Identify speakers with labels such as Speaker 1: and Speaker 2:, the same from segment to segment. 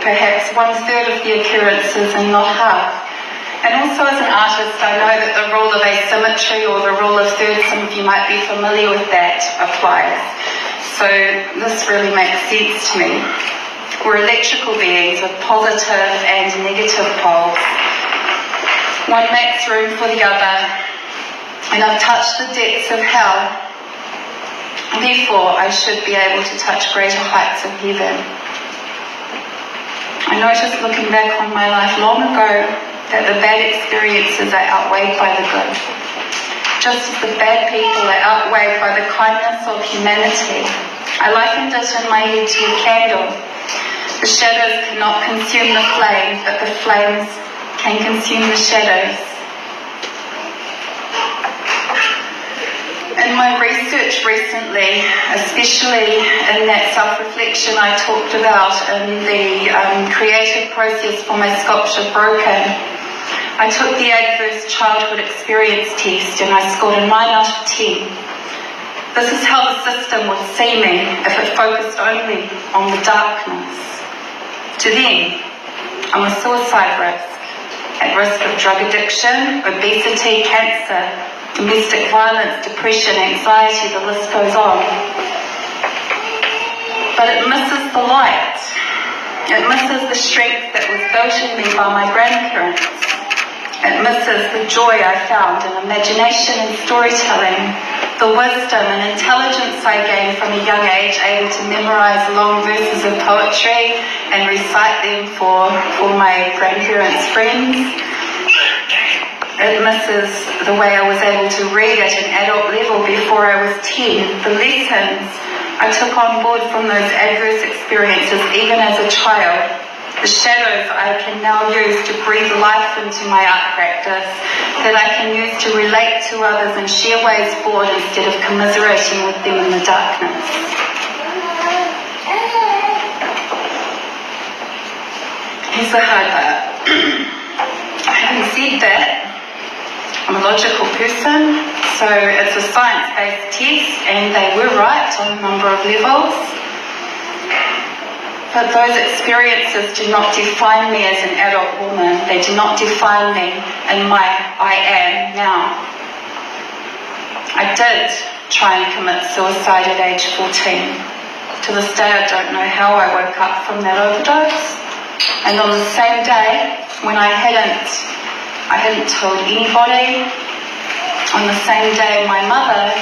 Speaker 1: perhaps 1/3 of the occurrences and not half. And also as an artist, I know that the rule of asymmetry or the rule of thirds, some of you might be familiar with that, applies. So this really makes sense to me. We're electrical beings with positive and negative poles. One makes room for the other, and I've touched the depths of hell. Therefore, I should be able to touch greater heights of heaven. I noticed looking back on my life long ago that the bad experiences are outweighed by the good. Just as the bad people are outweighed by the kindness of humanity. I likened it in my head to a candle. The shadows cannot consume the flame, but the flames can consume the shadows. In my research recently, especially in that self-reflection I talked about in the creative process for my sculpture Broken, I took the adverse childhood experience test and I scored a 9 out of 10. This is how the system would see me if it focused only on the darkness. To them, I'm a suicide risk, at risk of drug addiction, obesity, cancer, domestic violence, depression, anxiety, the list goes on. But it misses the light. It misses the strength that was built in me by my grandparents. It misses the joy I found in imagination and storytelling, the wisdom and intelligence I gained from a young age, able to memorize long verses of poetry and recite them for my grandparents' friends. It misses the way I was able to read at an adult level before I was 10, the lessons I took on board from those adverse experiences even as a child, the shadows I can now use to breathe life into my art practice, that I can use to relate to others and share ways forward instead of commiserating with them in the darkness. Here's the hard part. Having said that, I'm a logical person, so it's a science-based test, and they were right on a number of levels. But those experiences do not define me as an adult woman. They do not define me in my I am now. I did try and commit suicide at age 14. To this day, I don't know how I woke up from that overdose. And on the same day, when I hadn't told anybody, on the same day my mother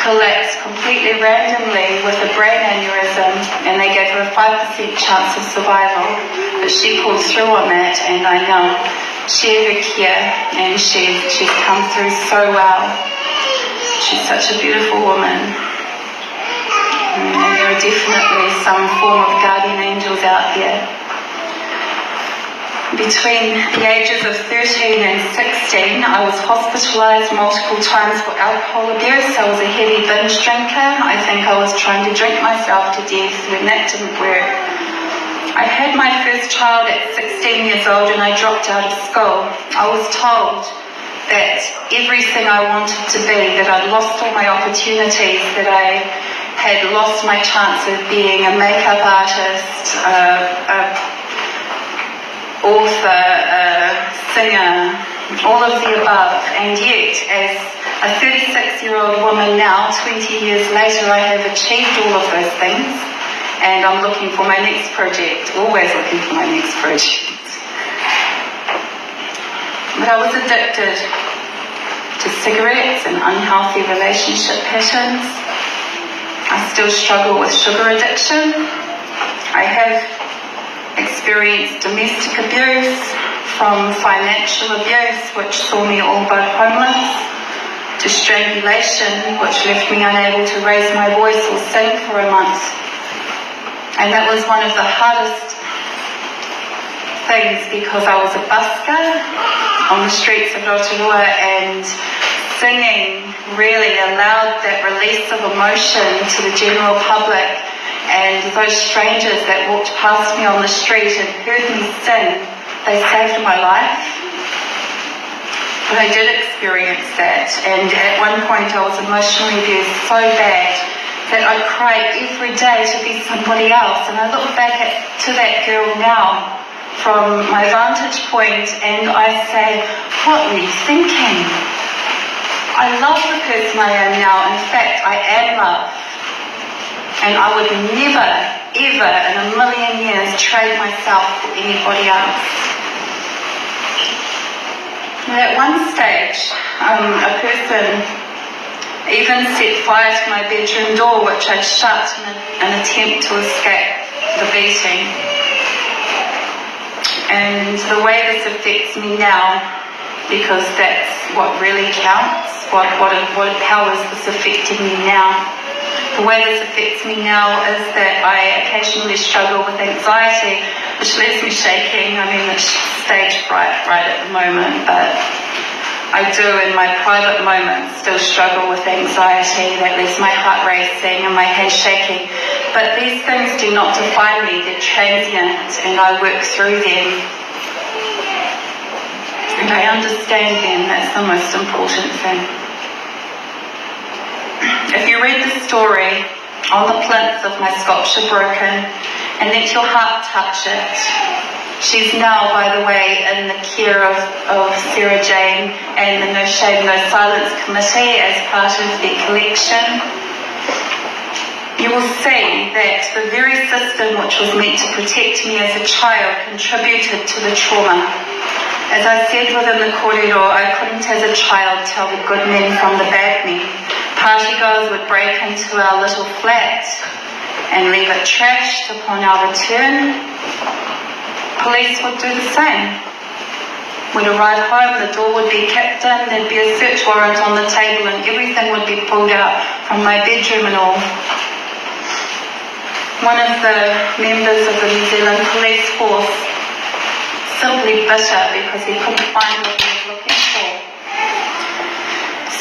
Speaker 1: collapsed completely randomly with a brain aneurysm, and they gave her a 5% chance of survival, but she pulled through on that, and I now share her care, and she's come through so well. She's such a beautiful woman, and there are definitely some form of guardian angels out there. Between the ages of 13 and 16, I was hospitalised multiple times for alcohol abuse. I was a heavy binge drinker. I think I was trying to drink myself to death when that didn't work. I had my first child at 16 years old and I dropped out of school. I was told that everything I wanted to be, that I'd lost all my opportunities, that I had lost my chance of being a makeup artist, author, singer, all of the above. And yet, as a 36-year-old woman now, 20 years later, I have achieved all of those things, and I'm looking for my next project, always looking for my next project. But I was addicted to cigarettes and unhealthy relationship patterns. I still struggle with sugar addiction. I have experienced domestic abuse, from financial abuse, which saw me all but homeless, to strangulation, which left me unable to raise my voice or sing for a month. And that was one of the hardest things, because I was a busker on the streets of Rotorua, and singing really allowed that release of emotion to the general public. And those strangers that walked past me on the street and heard me sing, they saved my life. But I did experience that, and at one point I was emotionally abused so bad that I cried every day to be somebody else. And I look back to that girl now from my vantage point, and I say, what were you thinking? I love the person I am now. In fact, I am love. And I would never, ever in a million years trade myself for anybody else. At one stage, a person even set fire to my bedroom door, which I'd shut in an attempt to escape the beating. And the way this affects me now, because that's what really counts, how is this affecting me now? The way this affects me now is that I occasionally struggle with anxiety, which leaves me shaking. I mean, it's stage fright right at the moment, but I do in my private moments still struggle with anxiety. That leaves my heart racing and my hands shaking. But these things do not define me. They're transient, and I work through them. And I understand them. That's the most important thing. If you read the story, on the plinth of my sculpture broken, and let your heart touch it. She's now, by the way, in the care of Sarah Jane and the No Shame, No Silence Committee as part of their collection. You will see that the very system which was meant to protect me as a child contributed to the trauma. As I said within the corridor, I couldn't as a child tell the good men from the bad men. Partygoers would break into our little flat and leave it trashed upon our return. Police would do the same. We'd arrive home, the door would be kicked in, there'd be a search warrant on the table, and everything would be pulled out from my bedroom and all. One of the members of the New Zealand Police Force, simply bitter because he couldn't find what he was looking for,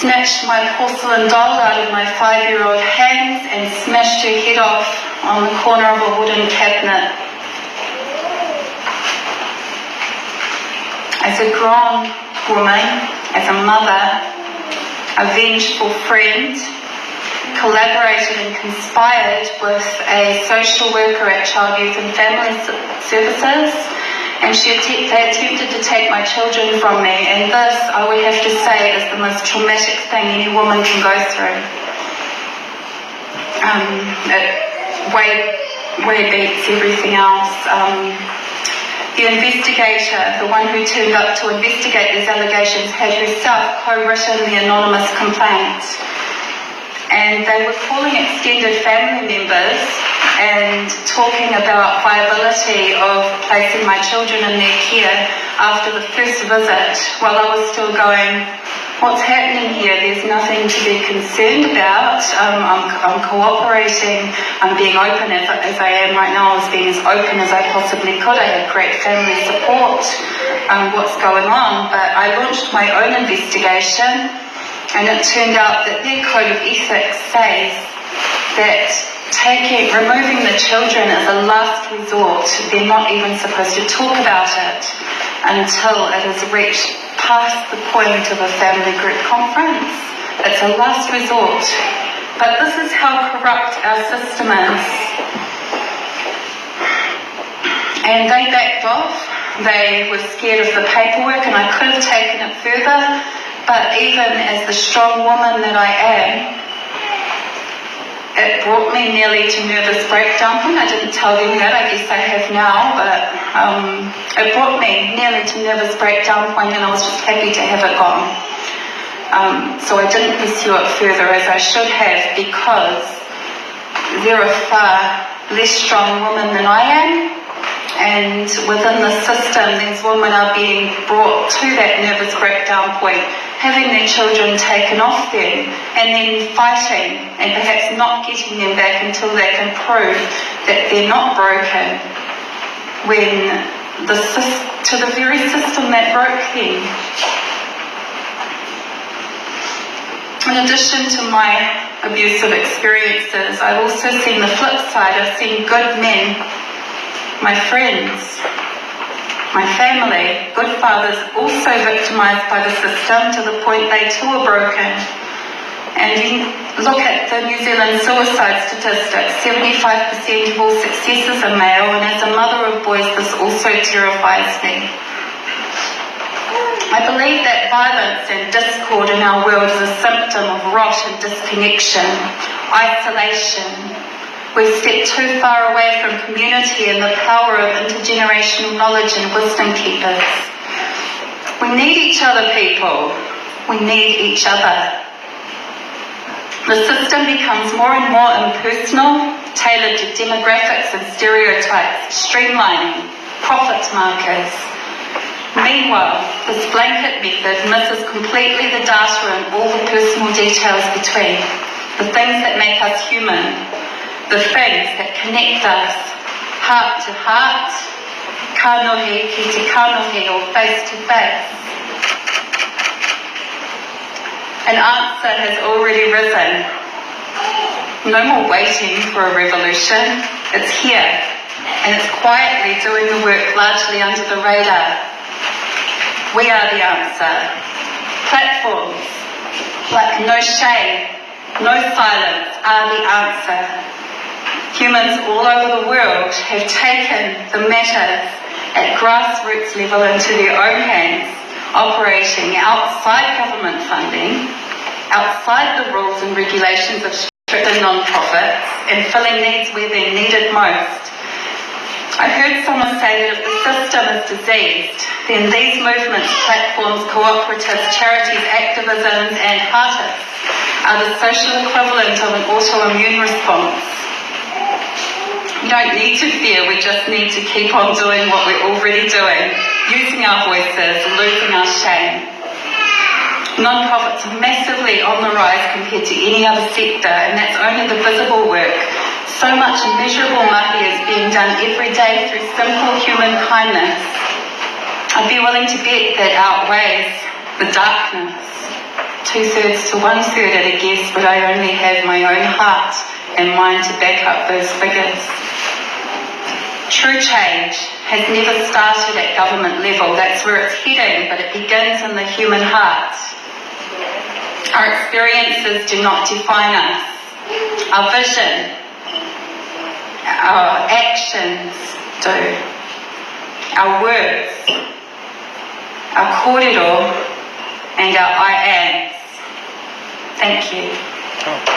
Speaker 1: snatched my porcelain doll out of my 5-year-old hands and smashed her head off on the corner of a wooden cabinet. As a grown woman, as a mother, a vengeful friend, collaborated and conspired with a social worker at Child, Youth and Family Services, and they attempted to take my children from me, and this, I would have to say, is the most traumatic thing any woman can go through. It way beats everything else. The investigator, the one who turned up to investigate these allegations, had herself co-written the anonymous complaint. And they were calling extended family members and talking about viability of placing my children in their care after the first visit, while I was still going, what's happening here? There's nothing to be concerned about. I'm cooperating. I'm being open as I am right now. I was being as open as I possibly could. I had great family support. What's going on? But I launched my own investigation, and it turned out that their code of ethics says that removing the children is a last resort. They're not even supposed to talk about it until it has reached past the point of a family group conference. It's a last resort. But this is how corrupt our system is. And they backed off. They were scared of the paperwork, and I could have taken it further. But even as the strong woman that I am, it brought me nearly to nervous breakdown point. I didn't tell them that, I guess I have now, but it brought me nearly to nervous breakdown point, and I was just happy to have it gone. So I didn't pursue it further as I should have, because there are far less strong women than I am, and within the system these women are being brought to that nervous breakdown point, having their children taken off them, and then fighting and perhaps not getting them back until they can prove that they're not broken, when to the very system that broke them. In addition to my abusive experiences, I've also seen the flip side. I've seen good men, my friends, my family, good fathers, also victimized by the system to the point they too are broken. And Look at the New Zealand suicide statistics. 75% of all successes are male, and as a mother of boys, this also terrifies me. I believe that violence and discord in our world is a symptom of rot and disconnection, isolation. We've stepped too far away from community and the power of intergenerational knowledge and wisdom keepers. We need each other, people. We need each other. The system becomes more and more impersonal, tailored to demographics and stereotypes, streamlining, profit markers. Meanwhile, this blanket method misses completely the data and all the personal details between, the things that make us human, the things that connect us, heart to heart, kanohi ki te kanohi, or face to face. An answer has already risen. No more waiting for a revolution. It's here, and it's quietly doing the work largely under the radar. We are the answer. Platforms like No Shame, No Silence are the answer. Humans all over the world have taken the matters at grassroots level into their own hands, operating outside government funding, outside the rules and regulations of strict non-profits, and filling needs where they're needed most. I heard someone say that if the system is diseased, then these movements, platforms, cooperatives, charities, activisms, and artists are the social equivalent of an autoimmune response. We don't need to fear, we just need to keep on doing what we're already doing, using our voices, losing our shame. Non-profits are massively on the rise compared to any other sector, and that's only the visible work. So much immeasurable mahi is being done every day through simple human kindness. I'd be willing to bet that outweighs the darkness. 2/3 to 1/3 at a guess, but I only have my own heart and mind to back up those figures. True change has never started at government level. That's where it's heading, but it begins in the human heart. Our experiences do not define us. Our vision, our actions do. Our words, our kōrero, and our I ams. Thank you.